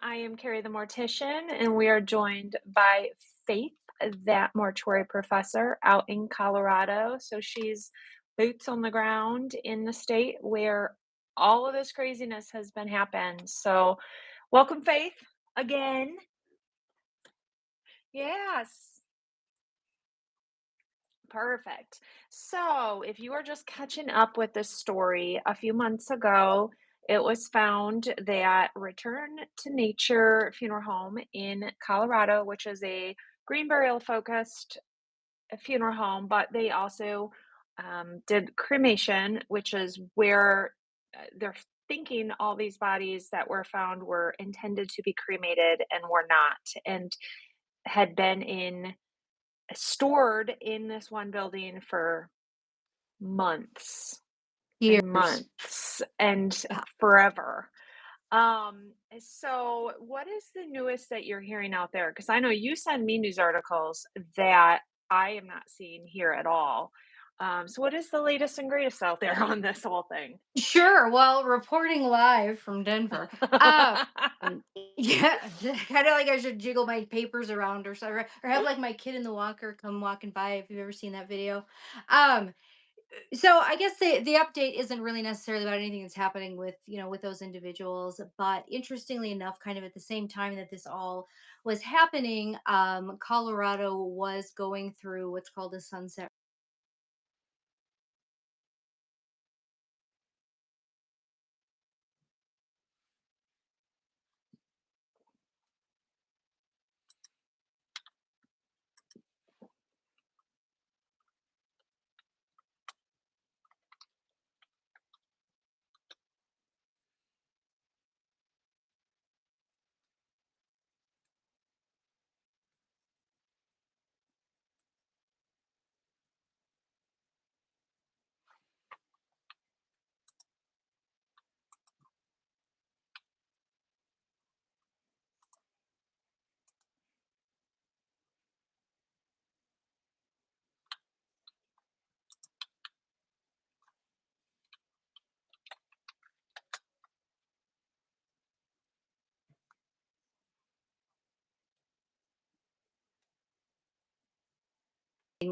I am Kari the Mortician, and we are joined by Faith, that mortuary professor out in Colorado. So she's boots on the ground in the state where all of this craziness has been happening. So, welcome, Faith, again. Yes, perfect. So, if you are just catching up with this story, a few months ago, it was found that Return to Nature Funeral Home in Colorado, which is a green burial focused funeral home, but they also did cremation, which is where they're thinking all these bodies that were found were intended to be cremated and were not, and had been in stored in this one building for months and Years. months and Yeah. forever. So what is the newest that you're hearing out there? Because I know you send me news articles that I am not seeing here at all. So what is the latest and greatest out there on this whole thing? Sure. Well, reporting live from Denver. Um, yeah, kind of like I should jiggle my papers around or so, or have like my kid in the walker come walking by. If you've ever seen that video, um, so I guess the update isn't really necessarily about anything that's happening with with those individuals, but interestingly enough, kind of at the same time that this all was happening, Colorado was going through what's called a sunset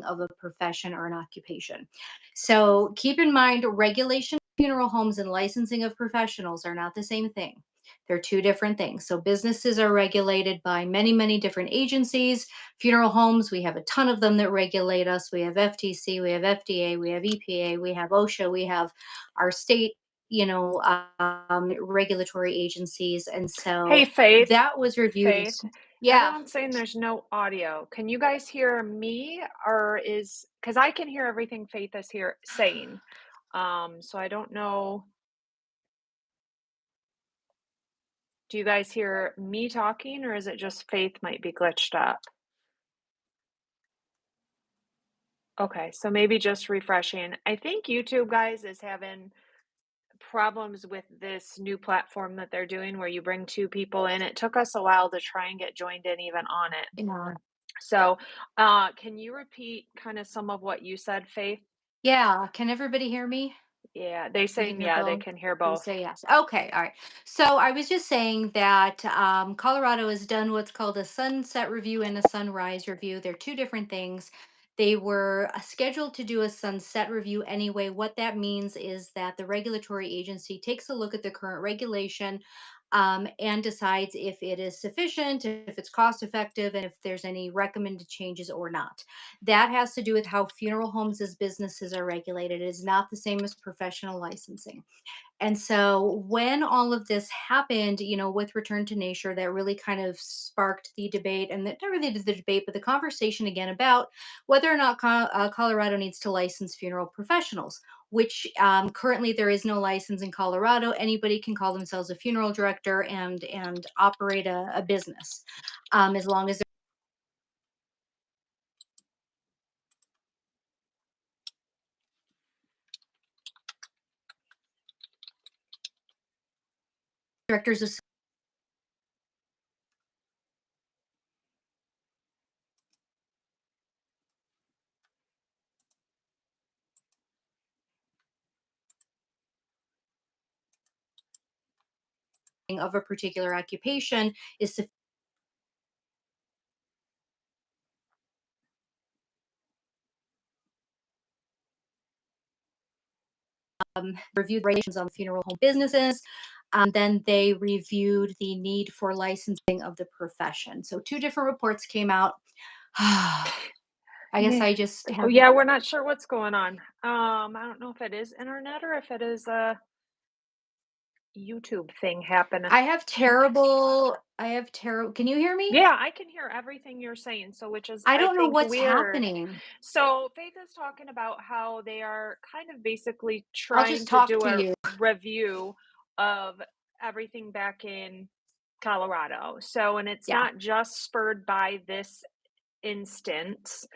of a profession or an occupation. So keep in mind, regulation of funeral homes and licensing of professionals are not the same thing. They're two different things. So businesses are regulated by many, many different agencies. Funeral homes, we have a ton of them that regulate us. We have FTC, we have FDA, we have EPA, we have OSHA, we have our state, regulatory agencies. And Hey, so Faith. that was reviewed. Faith, Yeah. everyone's saying there's no audio. Can you guys hear me, or is because I can hear everything Faith is here saying. So I don't know. Do you guys hear me talking, or is it just Faith might be glitched up? Okay, so maybe just refreshing. I think YouTube, guys, is having problems with this new platform that they're doing where you bring two people in. It took us a while to try and get joined in even on it. Yeah. So, can you repeat kind of some of what you said, Faith? Yeah. Can everybody hear me? Yeah, they You can saying hear yeah, they both. can hear You both. say yes. Okay. All right. So I was just saying that Colorado has done what's called a sunset review and a sunrise review. They're two different things. They were scheduled to do a sunset review anyway. What that means is that the regulatory agency takes a look at the current regulation, and decides if it is sufficient, if it's cost effective, and if there's any recommended changes or not. That has to do with how funeral homes as businesses are regulated. It is not the same as professional licensing. And so when all of this happened, with Return to Nature, that really kind of sparked the debate, and that not really the debate, but the conversation again about whether or not Colorado needs to license funeral professionals. Which currently there is no license in Colorado. Anybody can call themselves a funeral director and operate a business, as long as they're directors of. of a particular occupation is reviewed regulations on funeral home businesses. Then they reviewed the need for licensing of the profession. So two different reports came out. I guess Yeah. I just Oh, have yeah, we're not sure what's going on. I don't know if it is internet or if it is a YouTube thing happening. I have terrible. Can you hear me? Yeah, I can hear everything you're saying, so which is I I don't know think what's weird. happening. So Faith is talking about how they are kind of basically I'll trying just to talk do to a you. review of everything back in Colorado. So, and it's Yeah. not just spurred by this instance.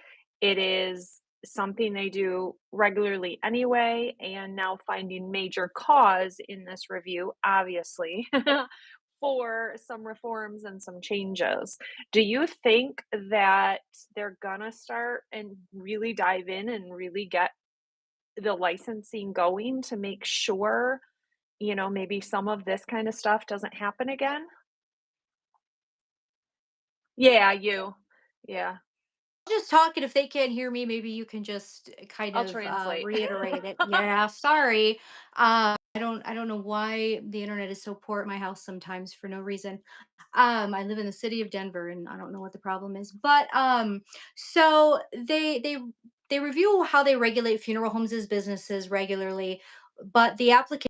It is something they do regularly anyway, and now finding major cause in this review, obviously, for some reforms and some changes. Do you think that they're gonna start and really dive in and really get the licensing going to make sure, maybe some of this kind of stuff doesn't happen again? Yeah, you. Yeah, Just talk, and if they can't hear me, maybe you can just kind I'll of translate. reiterate it. Yeah, sorry. I don't know why the internet is so poor at my house sometimes for no reason. I live in the city of Denver, and I don't know what the problem is. But so they review how they regulate funeral homes as businesses regularly, but the application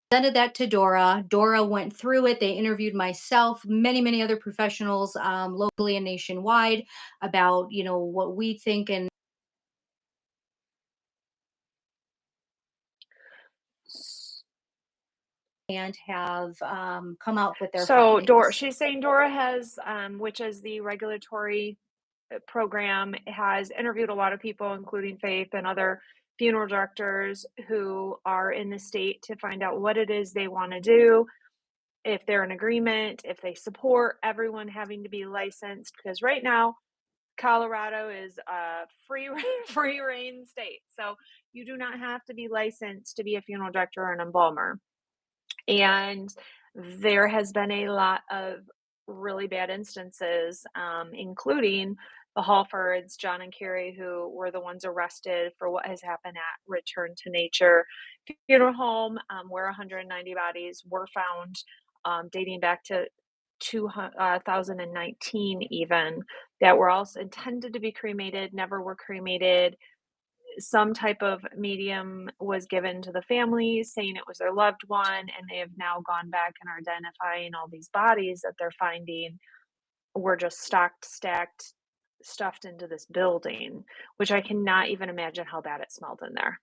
presented that to Dora. Dora went through it. They interviewed myself, many other professionals, locally and nationwide, about what we think and have come out with their So Dora, findings. she's saying Dora has, which is the regulatory program, has interviewed a lot of people, including Faith and other funeral directors who are in the state to find out what it is they want to do, if they're in agreement, if they support everyone having to be licensed. Because right now, Colorado is a free free reign state, so you do not have to be licensed to be a funeral director or an embalmer. And there has been a lot of really bad instances, including the Halfords, John and Carrie, who were the ones arrested for what has happened at Return to Nature Funeral Home, where 190 bodies were found, dating back to 2019, even, that were also intended to be cremated, never were cremated. Some type of medium was given to the families saying it was their loved one, and they have now gone back and are identifying all these bodies that they're finding were just stacked, stuffed into this building, which I cannot even imagine how bad it smelled in there.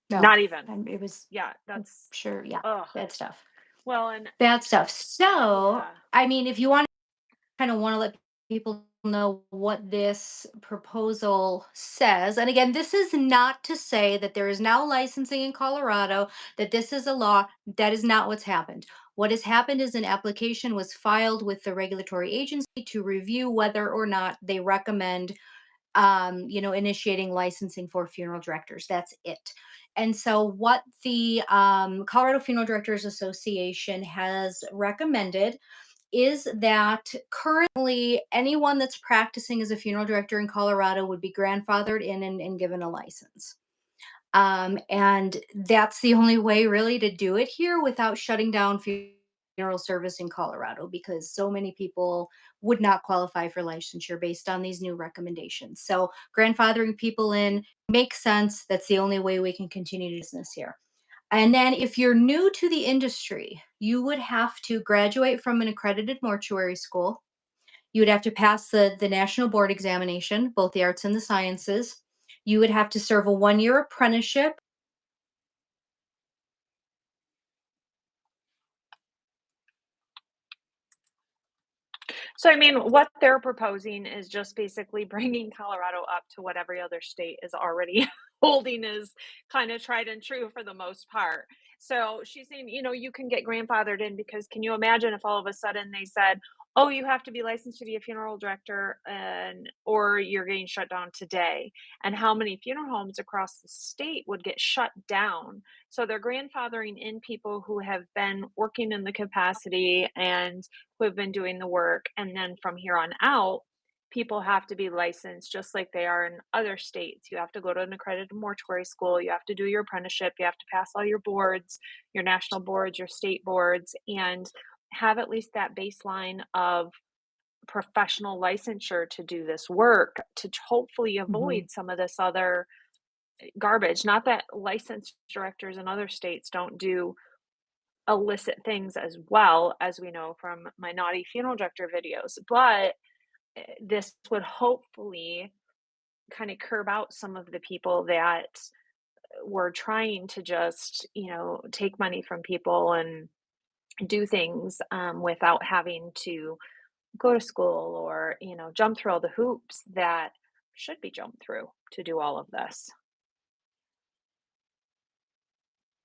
No, Not even. and it was Yeah, that's sure, yeah, ugh. bad stuff. Well, and Bad stuff. So, yeah. I mean, if you want kind of want to let people know what this proposal says. And again, this is not to say that there is now licensing in Colorado, that this is a law. That is not what's happened. What has happened is an application was filed with the regulatory agency to review whether or not they recommend initiating licensing for funeral directors. That's it. And so, what the Colorado Funeral Directors Association has recommended is that currently anyone that's practicing as a funeral director in Colorado would be grandfathered in and given a license. And that's the only way really to do it here without shutting down funeral service in Colorado, because so many people would not qualify for licensure based on these new recommendations. So grandfathering people in makes sense. That's the only way we can continue business here. And then if you're new to the industry, you would have to graduate from an accredited mortuary school. You would have to pass the national board examination, both the arts and the sciences. You would have to serve a 1-year apprenticeship. So, I mean, what they're proposing is just basically bringing Colorado up to what every other state is already holding as kind of tried and true for the most part. So she's saying, you can get grandfathered in because can you imagine if all of a sudden they said, "Oh, you have to be licensed to be a funeral director and or you're getting shut down today." And how many funeral homes across the state would get shut down. So they're grandfathering in people who have been working in the capacity and who have been doing the work. And then from here on out, people have to be licensed just like they are in other states. You have to go to an accredited mortuary school. You have to do your apprenticeship. You have to pass all your boards, your national boards, your state boards, and have at least that baseline of professional licensure to do this work to hopefully Mhm. avoid some of this other garbage. Not that licensed directors in other states don't do illicit things as well, as we know from my naughty funeral director videos, but this would hopefully kind of curb out some of the people that were trying to just, take money from people and do things without having to go to school or, jump through all the hoops that should be jumped through to do all of this.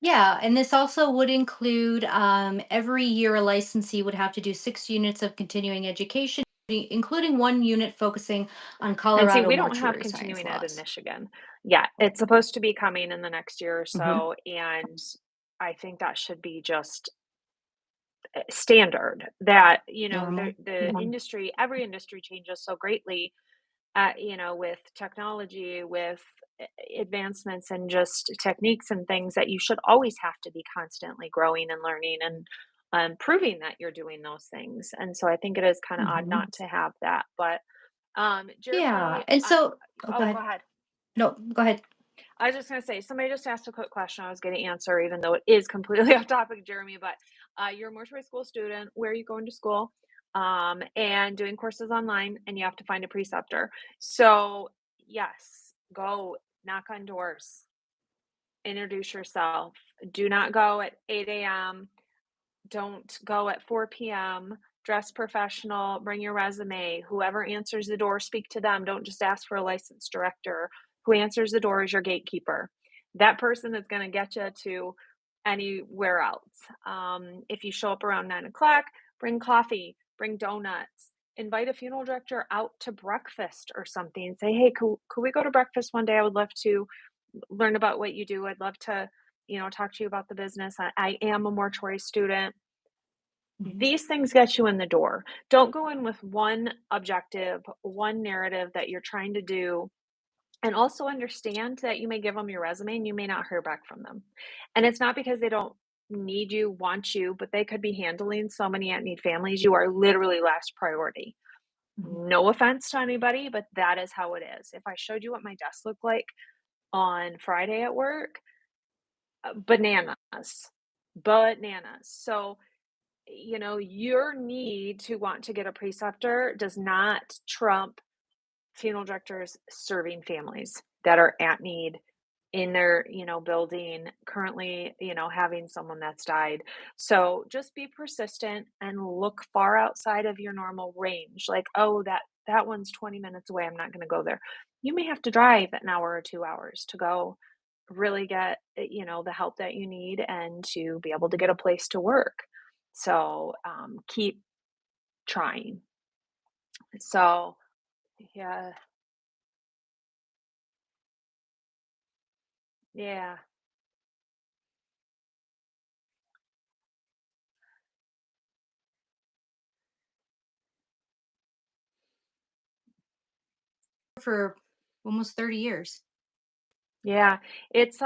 Yeah, and this also would include every year a licensee would have to do 6 units of continuing education, including 1 unit focusing on And see, Colorado we don't have mortuary science continuing ed in laws. Michigan yet. It's supposed to be coming in the next year or Hmm. so, and I think that should be just standard that, the Normal. the Mhm. industry every industry changes so greatly, with technology, with advancements and just techniques and things that you should always have to be constantly growing and learning and proving that you're doing those things. And so I think it is kind of odd Mhm. not to have that. But Yeah, Jeremy, and so oh, go oh, go ahead. ahead. No, go ahead. I was just gonna say, somebody just asked a quick question I was gonna answer, even though it is completely off topic, Jeremy. But you're a mortuary school student. Where are you going to school? And doing courses online, and you have to find a preceptor. So yes, go knock on doors, introduce yourself. Do not go at 8 a.m. Don't go at 4 p.m. Dress professional, bring your resume. Whoever answers the door, speak to them. Don't just ask for a licensed director. Who answers the door is your gatekeeper. That person is going to get you to anywhere else. If you show up around 9 o'clock, bring coffee, bring donuts, invite a funeral director out to breakfast or something. Say, hey, could we go to breakfast one day? I would love to learn about what you do. I'd love to, talk to you about the business. I am a mortuary student. Mhm. These things get you in the door. Don't go in with one objective, one narrative that you're trying to do, and also understand that you may give them your resume and you may not hear back from them. And it's not because they don't need you, want you, but they could be handling so many at need families. You are literally last priority. Mhm. No offense to anybody, but that is how it is. If I showed you what my desk looked like on Friday at work, bananas, bananas. So your need to want to get a preceptor does not trump funeral directors serving families that are at need in their, building currently, having someone that's died. So just be persistent and look far outside of your normal range. Like, oh, that one's 20 minutes away. I'm not going to go there. You may have to drive an hour or 2 hours to go really get, the help that you need and to be able to get a place to work. So keep trying. So, yeah, yeah, For almost 30 years. yeah. It's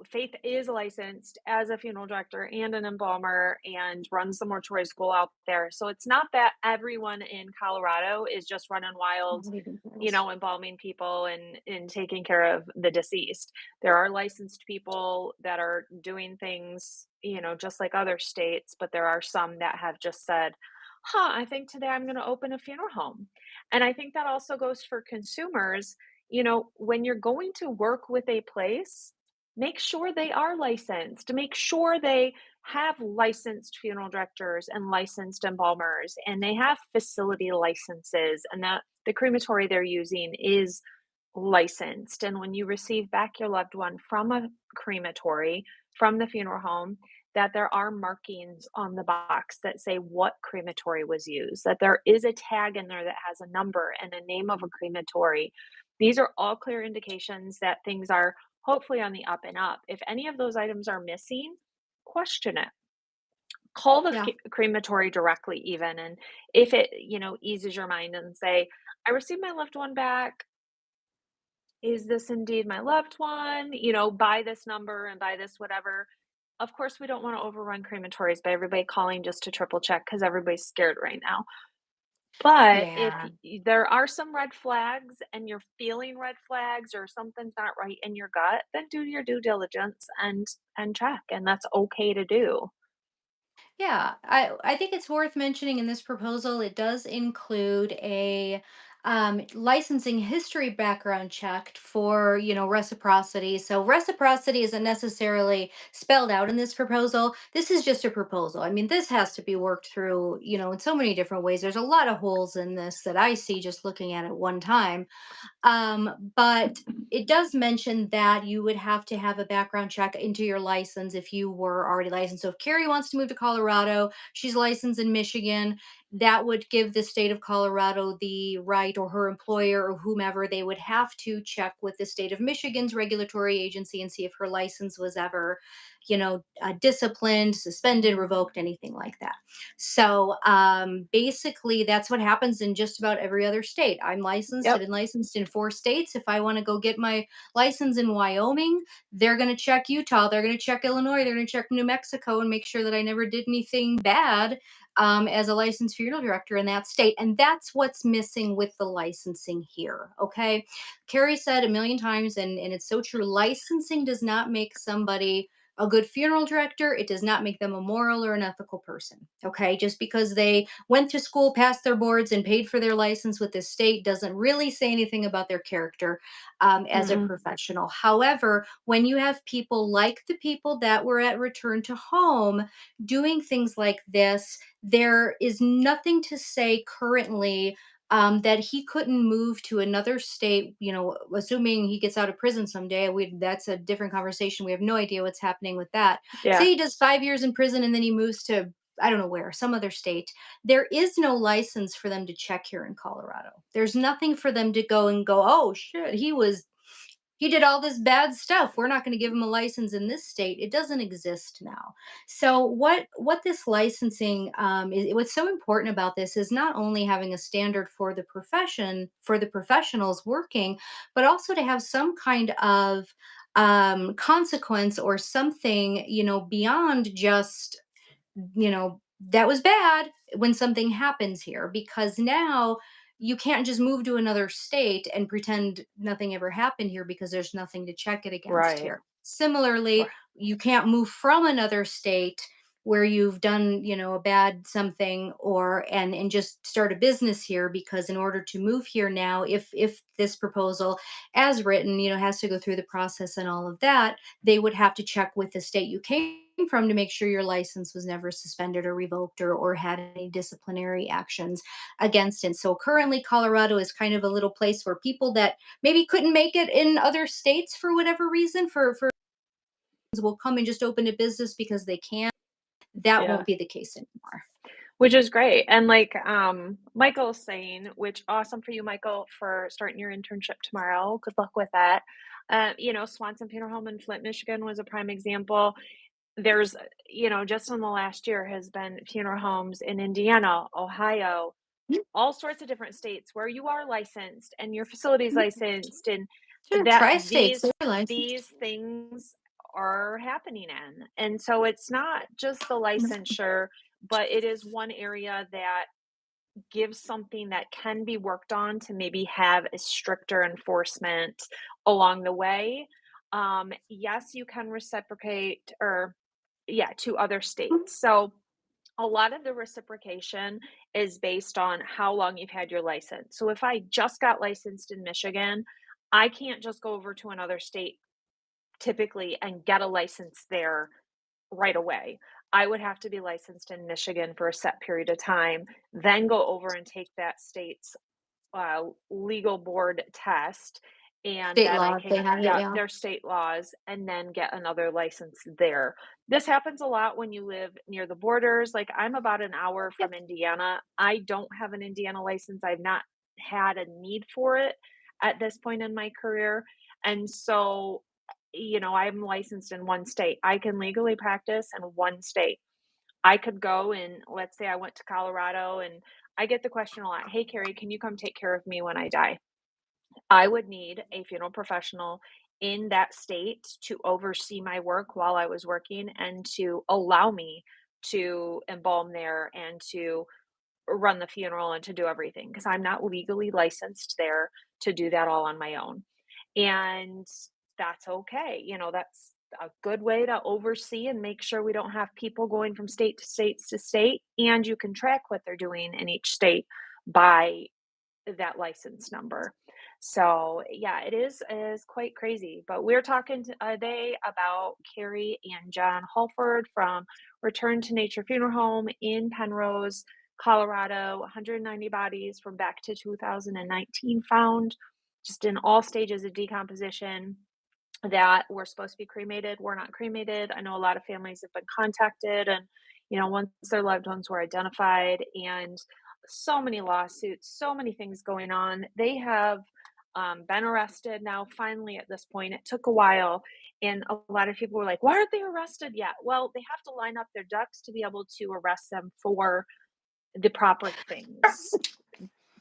Faith is licensed as a funeral director and an embalmer and runs the mortuary school out there. So it's not that everyone in Colorado is just running wild, Leaving things. embalming people and taking care of the deceased. There are licensed people that are doing things, just like other states, but there are some that have just said, "Huh, I think today I'm going to open a funeral home." And I think that also goes for consumers. When you're going to work with a place, make sure they are licensed. Make sure they, have licensed funeral directors and licensed embalmers, and they have facility licenses, and that the crematory they're using is licensed. And when you receive back your loved one from a crematory, from the funeral home, that there are markings on the box that say what crematory was used, that there is a tag in there that has a number and a name of a crematory. These are all clear indications that things are hopefully on the up and up. If any of those items are missing, question it. Call the Yeah. crematory directly, even. And if it, eases your mind and say, I received my loved one back. Is this indeed my loved one? By this number and by this whatever. Of course, we don't want to overrun crematories by everybody calling just to triple check because everybody's scared right now. But if Yeah. there are some red flags and you're feeling red flags or something's not right in your gut, then do your due diligence and check, and that's okay to do. Yeah, I think it's worth mentioning in this proposal, it does include a licensing history background check for, reciprocity. So reciprocity isn't necessarily spelled out in this proposal. This is just a proposal. I mean, this has to be worked through, in so many different ways. There's a lot of holes in this that I see just looking at it one time. But it does mention that you would have to have a background check into your license if you were already licensed. So if Carrie wants to move to Colorado, she's licensed in Michigan, that would give the state of Colorado the right, or her employer or whomever, they would have to check with the state of Michigan's regulatory agency and see if her license was ever, disciplined, suspended, revoked, anything like that. So basically, that's what happens in just about every other state. I'm licensed. I've Yep. been licensed in 4 states. If I want to go get my license in Wyoming, they're going to check Utah. They're going to check Illinois. They're going to check New Mexico and make sure that I never did anything bad as a licensed funeral director in that state. And that's what's missing with the licensing here. Okay. Carrie said a million times, and it's so true, licensing does not make somebody a good funeral director. It does not make them a moral or an ethical person. Okay. Just because they went to school, passed their boards, and paid for their license with the state doesn't really say anything about their character as a Mm-mm. professional. However, when you have people like the people that were at Return to Home doing things like this, there is nothing to say currently that he couldn't move to another state, assuming he gets out of prison someday. That's a different conversation. We have no idea what's happening with that. Say Yeah. he does 5 years in prison and then he moves to, I don't know where, some other state. There is no license for them to check here in Colorado. There's nothing for them to go and go, oh shit, he did all this bad stuff. We're not going to give him a license in this state. It doesn't exist now. So what this licensing is, what's so important about this is not only having a standard for the profession, for the professionals working, but also to have some kind of consequence or something, beyond just, that was bad when something happens here, because now you can't just move to another state and pretend nothing ever happened here because there's nothing to check it against Right. here. Similarly, Right. you can't move from another state where you've done, a bad something, or and just start a business here, because in order to move here now, if this proposal as written, has to go through the process and all of that, they would have to check with the state you came from to make sure your license was never suspended or revoked, or had any disciplinary actions against it. So currently, Colorado is kind of a little place where people that maybe couldn't make it in other states for whatever reason, for will come and just open a business because they can. That Yeah. won't be the case anymore. Which is great. And like Michael's saying, which awesome for you, Michael, for starting your internship tomorrow. Good luck with that. Swanson Funeral Home in Flint, Michigan was a prime example. There's, just in the last year has been funeral homes in Indiana, Ohio, Mhm, all sorts of different states where you are licensed and your facility is mhm. licensed, and Sure, that tri-states, they're these licensed. things are happening in. And so it's not just the licensure, but it is one area that gives something that can be worked on to maybe have a stricter enforcement along the way. Yes, you can reciprocate, or yeah, to other Mhm. states. So a lot of the reciprocation is based on how long you've had your license. So if I just got licensed in Michigan, I can't just go over to another state typically and get a license there right away. I would have to be licensed in Michigan for a set period of time, then go over and take that state's legal board test, and State then I law, they can, have it, yeah, yeah. their state laws, and then get another license there. This happens a lot when you live near the borders. Like, I'm about an hour Yep. from Indiana. I don't have an Indiana license. I've not had a need for it at this point in my career. And so, I'm licensed in one state. I can legally practice in one state. I could go and, let's say I went to Colorado, and I get the question a lot, "Hey, Carrie, can you come take care of me when I die?" I would need a funeral professional in that state to oversee my work while I was working and to allow me to embalm there and to run the funeral and to do everything because I'm not legally licensed there to do that all on my own. And that's okay. That's a good way to oversee and make sure we don't have people going from state to state to state. And you can track what they're doing in each state by that license number. So yeah, it is quite crazy. But we're talking today about Carrie and John Halford from Return to Nature Funeral Home in Penrose, Colorado. 190 bodies from back to 2019 found, just in all stages of decomposition that were supposed to be cremated were not cremated. I know a lot of families have been contacted, and once their loved ones were identified, and so many lawsuits, so many things going on. They have been arrested now. Finally, at this point, it took a while, and a lot of people were like, "Why aren't they arrested yet?" Well, they have to line up their ducks to be able to arrest them for the proper things.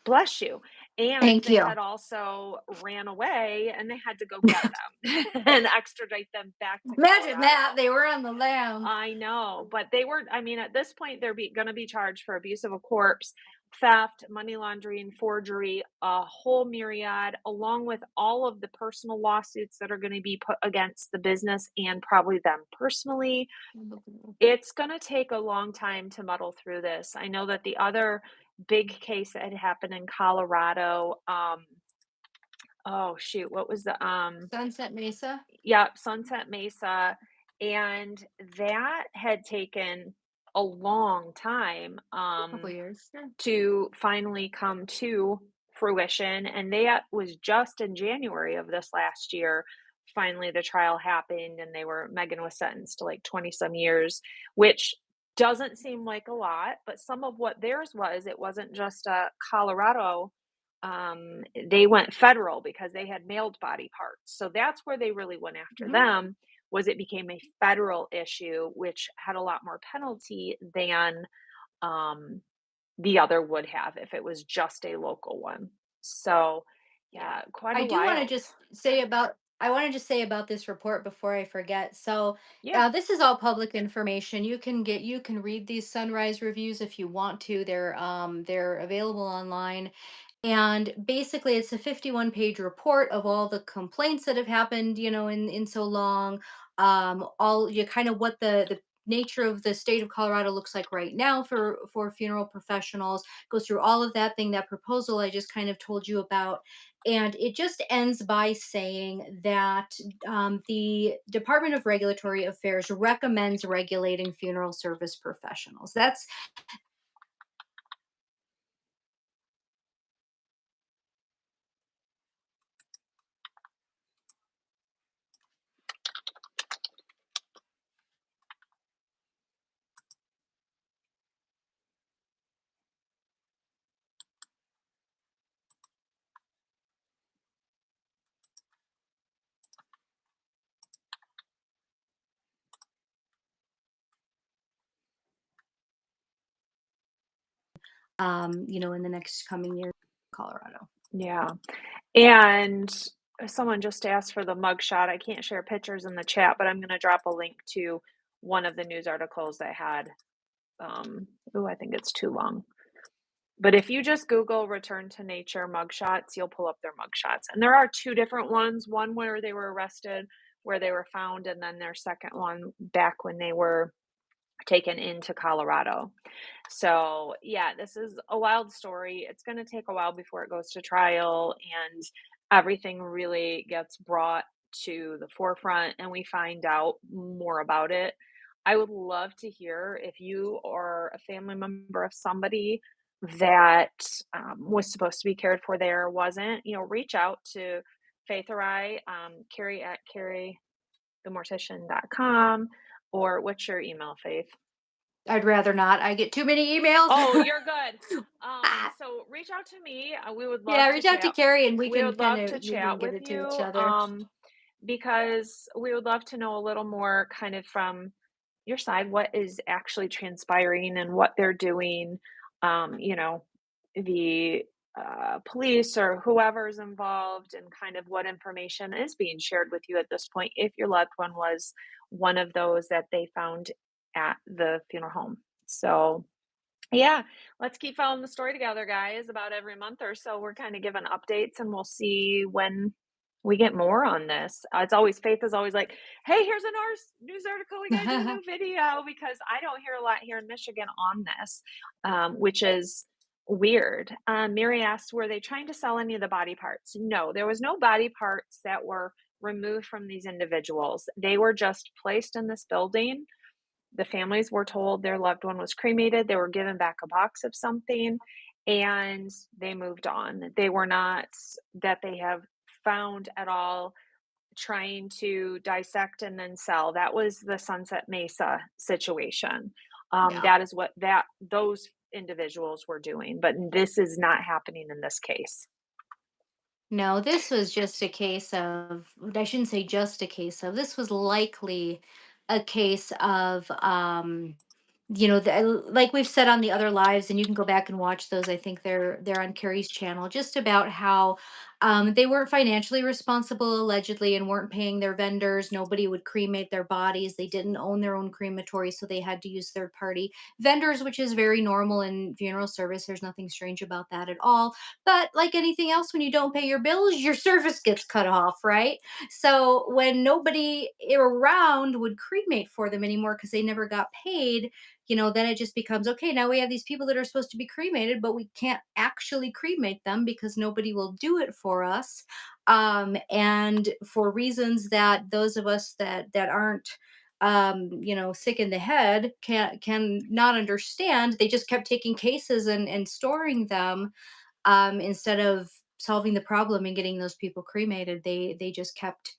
Bless you. And Thank they you. had also ran away, and they had to go get them and extradite them back to Imagine that, Colorado. they were on the lam. I know, but they were, I mean, at this point, they're gonna be charged for abuse of a corpse, theft, money laundering, forgery, a whole myriad, along with all of the personal lawsuits that are gonna be put against the business and probably them personally. It's gonna take a long time to muddle through this. I know that the other big case that had happened in Colorado, oh shoot, what was the Sunset Mesa, yep, Sunset Mesa, and that had taken a long time couple years. Yeah. to finally come to fruition, and that was just in January of this last year. Finally, the trial happened, and Megan was sentenced to like 20 some years, which doesn't seem like a lot, but some of what theirs was, it wasn't just a Colorado. They went federal because they had mailed body parts. So that's where they really went after Mhm. them, was it became a federal issue, which had a lot more penalty than um the other would have if it was just a local one. So, Yeah. yeah, quite I a do want to while. just say about I want to just say about this report before I forget. So, Yeah. this is all public information. You can read these sunrise reviews if you want to. They're available online. And basically, it's a 51-page report of all the complaints that have happened, in so long. All you kind of what the nature of the state of Colorado looks like right now for funeral professionals. Goes through all of that thing, that proposal I just kind of told you about, and it just ends by saying that the Department of Regulatory Affairs recommends regulating funeral service professionals. That's in the next coming year, Colorado. Yeah. And someone just asked for the mugshot. I can't share pictures in the chat, but I'm going to drop a link to one of the news articles that had oh, I think it's too long. But if you just Google return to nature mugshots, you'll pull up their mugshots. And there are two different ones, one where they were arrested, where they were found, and then their second one back when they were taken into Colorado. So, yeah, this is a wild story. It's going to take a while before it goes to trial and everything really gets brought to the forefront and we find out more about it. I would love to hear if you or a family member of somebody that, was supposed to be cared for there wasn't, reach out to Faith or I, Carrie at carrythemortician.com, or what's your email, Faith? I'd rather not. I get too many emails. Oh, you're good. Ah, So reach out to me. We would yeah, love to reach out to chat. Carrie and We would love to we can chat give with it to each you. other. Because we would love to know a little more kind of from your side what is actually transpiring and what they're doing. The police or whoever's involved, and kind of what information is being shared with you at this point if your loved one was one of those that they found at the funeral home. So, yeah, let's keep following the story together, guys. About every month or so, we're kind of giving updates, and we'll see when we get more on this. It's always Faith is always like, "Hey, here's a news article. We got to do a new video," because I don't hear a lot here in Michigan on this, which is weird. Mary asked, "Were they trying to sell any of the body parts?" No, there was no body parts that were removed from these individuals. They were just placed in this building. The families were told their loved one was cremated, they were given back a box of something, and they moved on. They were not that they have found at all trying to dissect and then sell. That was the Sunset Mesa situation. Yeah. That is what that those individuals were doing, but this is not happening in this case. No, this was just a case of, I shouldn't say just a case of, this was likely a case of, like we've said on the other lives, and you can go back and watch those. I think they're on Carrie's channel, just about how they weren't financially responsible allegedly and weren't paying their vendors. Nobody would cremate their bodies. They didn't own their own crematory, so they had to use third party vendors, which is very normal in funeral service. There's nothing strange about that at all. But like anything else, when you don't pay your bills, your service gets cut off, right? So when nobody around would cremate for them anymore because they never got paid, then it just becomes okay. Now we have these people that are supposed to be cremated, but we can't actually cremate them because nobody will do it for us. And for reasons that those of us that aren't sick in the head can not understand, they just kept taking cases and storing them instead of solving the problem and getting those people cremated. They just kept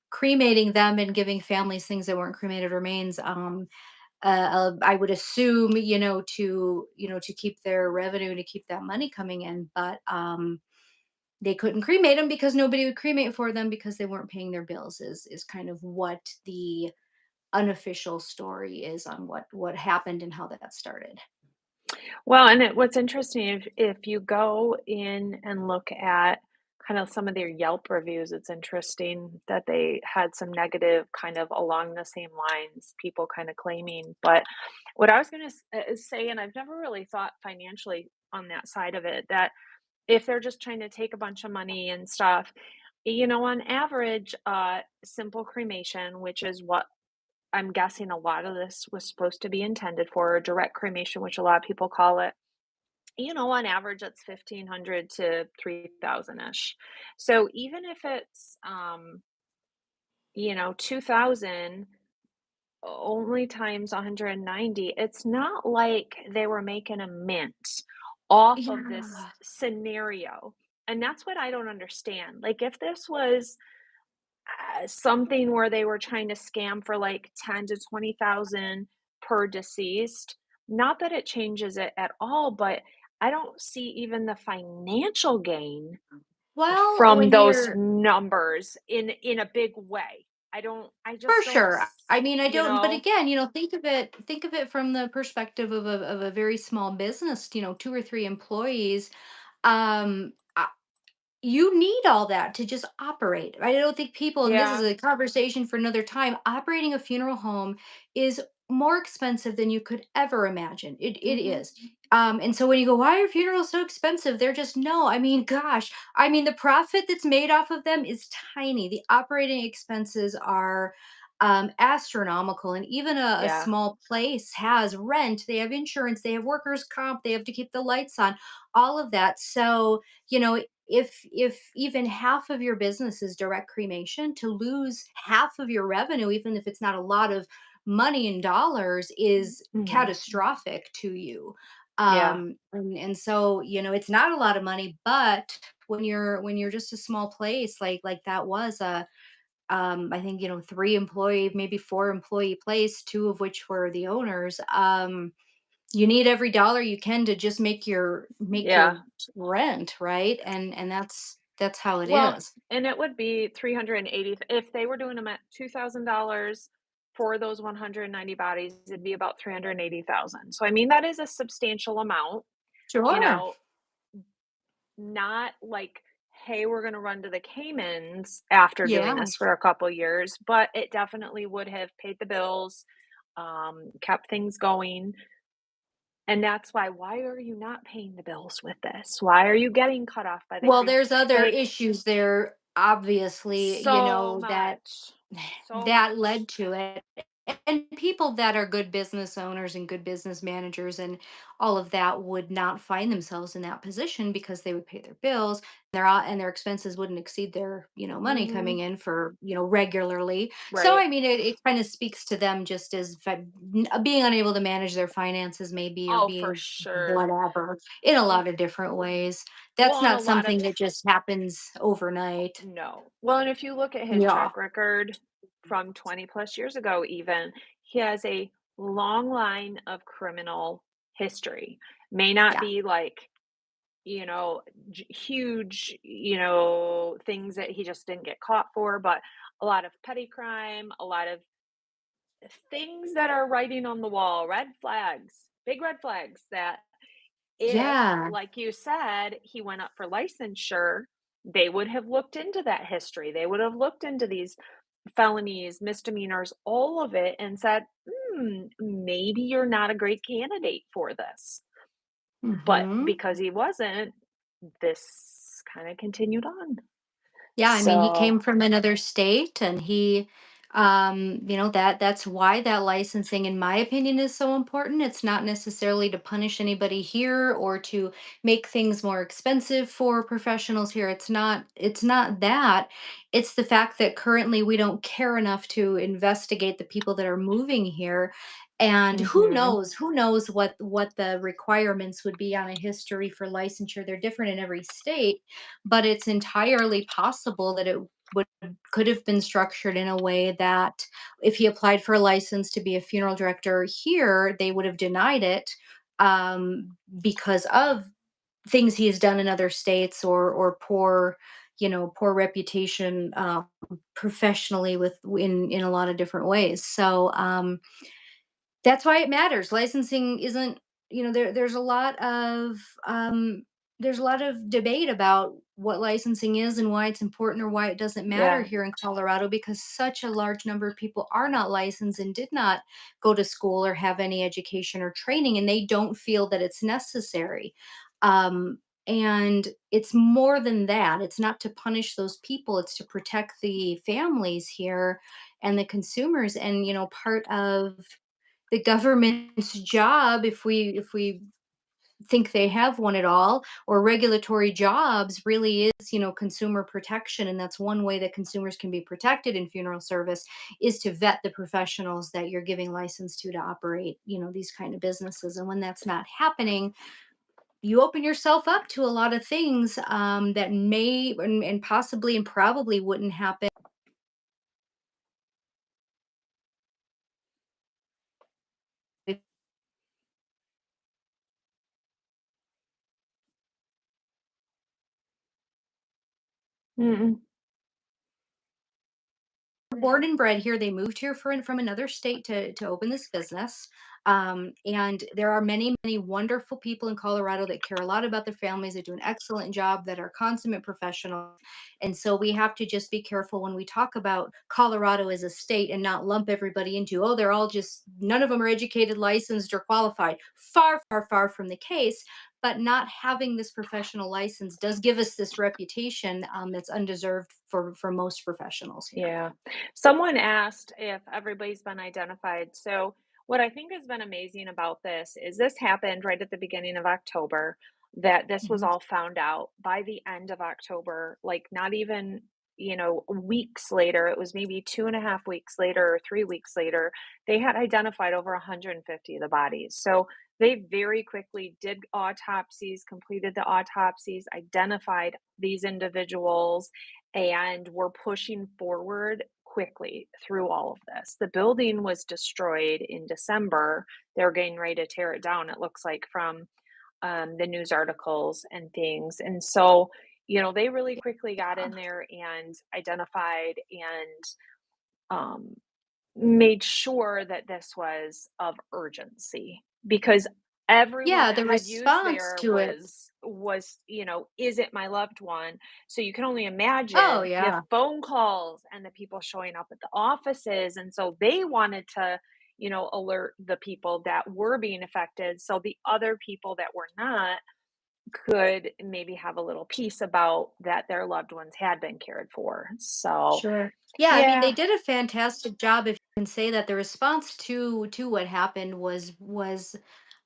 cremating them and giving families things that weren't cremated remains. I would assume, to keep their revenue, to keep that money coming in, but they couldn't cremate them because nobody would cremate for them because they weren't paying their bills. Is kind of what the unofficial story is on what happened and how that started. Well, and what's interesting, if you go in and look at kind of some of their Yelp reviews, it's interesting that they had some negative kind of along the same lines, people kind of claiming. But what I was going to say, and I've never really thought financially on that side of it, that if they're just trying to take a bunch of money and stuff, on average, simple cremation, which is what I'm guessing a lot of this was supposed to be intended for, direct cremation, which a lot of people call it, on average, it's 1,500 to 3,000-ish. So even if it's, 2,000 only times 190, it's not like they were making a mint off of this Yeah. scenario. And that's what I don't understand. Like, if this was something where they were trying to scam for like 10 to 20,000 per deceased, not that it changes it at all, but I don't see even the financial gain Well, from when those you're numbers in a big way. I For just don't sure. I mean, I you don't, but know? again, think of it from the perspective of a very small business, two or three employees. Um, you need all that to just operate. I don't think people, and this is Yeah, a conversation for another time, operating a funeral home is more expensive than you could ever imagine. It mhm, is. And so when you go, why are funerals so expensive? They're just no. I mean, gosh, I mean, the profit that's made off of them is tiny. The operating expenses are astronomical, and even a yeah. small place has rent, they have insurance, they have workers comp, they have to keep the lights on, all of that. So if even half of your business is direct cremation, to lose half of your revenue, even if it's not a lot of money in dollars is Mhm. catastrophic to you. Yeah. And so, it's not a lot of money, but when you're just a small place like that was a I think, 3 employee, maybe 4 employee place, two of which were the owners. You need every dollar you can to just make your Yeah. rent, right? And that's how it Well, is. and it would be 380 if they were doing them at $2,000 for those 190 bodies, it'd be about 380,000. So, I mean, that is a substantial amount, you Sure. know, not like, "Hey, we're gonna run to the Caymans after doing Yeah. this for a couple years," but it definitely would have paid the bills, kept things going, and that's why are you not paying the bills with this? Why are you getting cut off by the Well, cream? there's other Like, issues there, obviously, so that much, so that led much. to it. And people that are good business owners and good business managers and all of that would not find themselves in that position because they would pay their bills, and their expenses wouldn't exceed their, money coming Mhm. in for, regularly. So Right. I mean, it kind of speaks to them just as being unable to manage their finances maybe, or Oh, for being sure. whatever, in a And lot of different ways. That's well, and a not lot of something that just happens overnight. no. Well, and if you look at his Yeah. track record from 20 plus years ago even, he has a long line of criminal history. May not Yeah. be like, you know, huge, things that he just didn't get caught for, but a lot of petty crime, a lot of things that are writing on the wall, red flags, big red flags that if, Yeah. like you said, he went up for licensure, they would have looked into that history. They would have looked into these felonies, misdemeanors, all of it, and said, maybe you're not a great candidate for this. But Mhm. because he wasn't, this kind of continued on. Yeah, I mean, he So, came from another state, and that's why that licensing, in my opinion, is so important. It's not necessarily to punish anybody here or to make things more expensive for professionals here. It's not that. It's the fact that currently we don't care enough to investigate the people that are moving here. And who mhm, knows, who knows what the requirements would be on a history for licensure. They're different in every state, but it's entirely possible that it would could have been structured in a way that if he applied for a license to be a funeral director here, they would have denied it, because of things he has done in other states, or poor reputation, professionally, in a lot of different ways. So that's why it matters. Licensing isn't, um there's a lot of debate about what licensing is and why it's important or why it doesn't matter yeah, here in Colorado, because such a large number of people are not licensed and did not go to school or have any education or training, and they don't feel that it's necessary. Um and it's more than that. It's not to punish those people, it's to protect the families here and the consumers. And part of the government's job, if we think they have one at all, or regulatory jobs, really is, consumer protection. And that's one way that consumers can be protected in funeral service, is to vet the professionals that you're giving license to operate, these kind of businesses. And when that's not happening, you open yourself up to a lot of things, that may and possibly and probably wouldn't happen. mm, Born and bred here. They moved here from another state to open this business. And there are many, many wonderful people in Colorado that care a lot about their families, that do an excellent job, that are consummate professionals. And so we have to just be careful when we talk about Colorado as a state, and not lump everybody into, oh, they're all just, none of them are educated, licensed, or qualified. Far, far, far from the case. But not having this professional license does give us this reputation, that's undeserved for most professionals here. yeah. Someone asked if everybody's been identified. So, what I think has been amazing about this happened right at the beginning of October, that this was Mhm. all found out by the end of October, like not even. weeks later, it was maybe 2.5 weeks later or 3 weeks later, they had identified over 150 of the bodies. So they very quickly did autopsies, completed the autopsies, identified these individuals, and were pushing forward quickly through all of this. The building was destroyed in December. They're getting ready to tear it down, it looks like, from the news articles and things. And so, they really quickly got Yeah. in there and identified and um, made sure that this was of urgency because everyone Yeah, that the had used response there to it. was, is it my loved one? So you can only Oh, imagine the yeah, phone calls and the people showing up at the offices. And so they wanted to, alert the people that were being affected so the other people that were not could maybe have a little peace about that their loved ones had been cared for. So, sure. Yeah, I mean, they yeah, did a fantastic job, if you can say that. The response to what happened was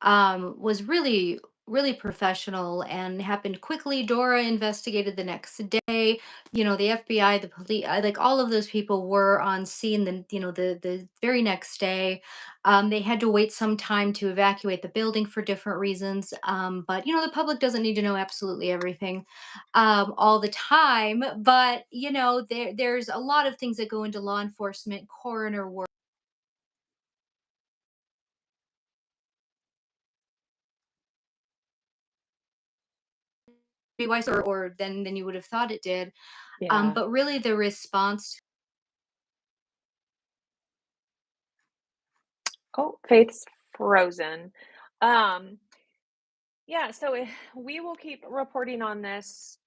really really professional and happened quickly. Dora investigated the next day. The FBI, the police, like all of those people were on scene. The very next day, they had to wait some time to evacuate the building for different reasons. But the public doesn't need to know absolutely everything all the time. But there's a lot of things that go into law enforcement, coroner work. Be wiser or than you would have thought it did. yeah. But really, the response. Oh, Faith's frozen. Um, yeah, so we will keep reporting on this.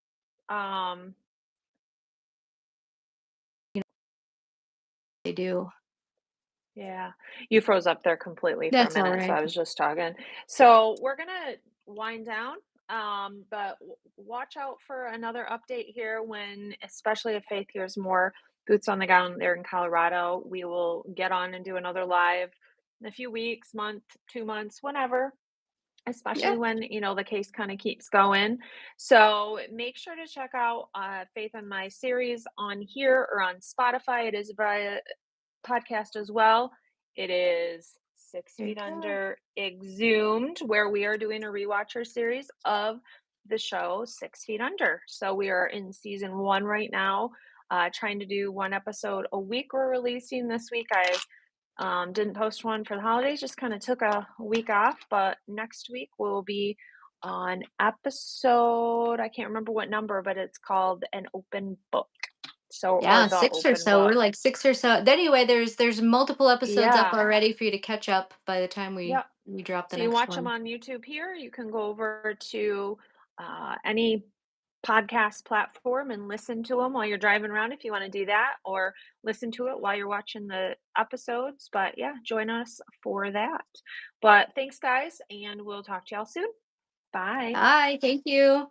Um, you know, they do. yeah, you froze up there completely for a That's all minute, so right. I was just talking. So we're gonna wind down, but watch out for another update here when, especially if Faith hears more boots on the ground there in Colorado. We will get on and do another live in a few weeks, month, 2 months, whenever. Yeah. Especially when, the case kinda keeps going. So, make sure to check out, Faith and My series on here or on Spotify. It is via podcast as well. It is Six Very Feet good. Under Exhumed, where we are doing a rewatcher series of the show 6 Feet Under. So, we are in season 1 right now, trying to do 1 episode a week. We're releasing this week. I didn't post one for the holidays, just kind of took a week off, but next week we'll be on episode, I can't remember what number, but it's called An Open Book. So, or Yeah, The 6 or Open so. We're Book. like 6 or so. Anyway, there's multiple episodes up Yeah. already for you to catch up by the time we Yep. we drop the So you next watch them one. on YouTube here. You can go over to any podcast platform and listen to them while you're driving around if you want to do that, or listen to it while you're watching the episodes. But yeah, join us for that. But thanks, guys, and we'll talk to y'all soon. Bye. Hi, thank you.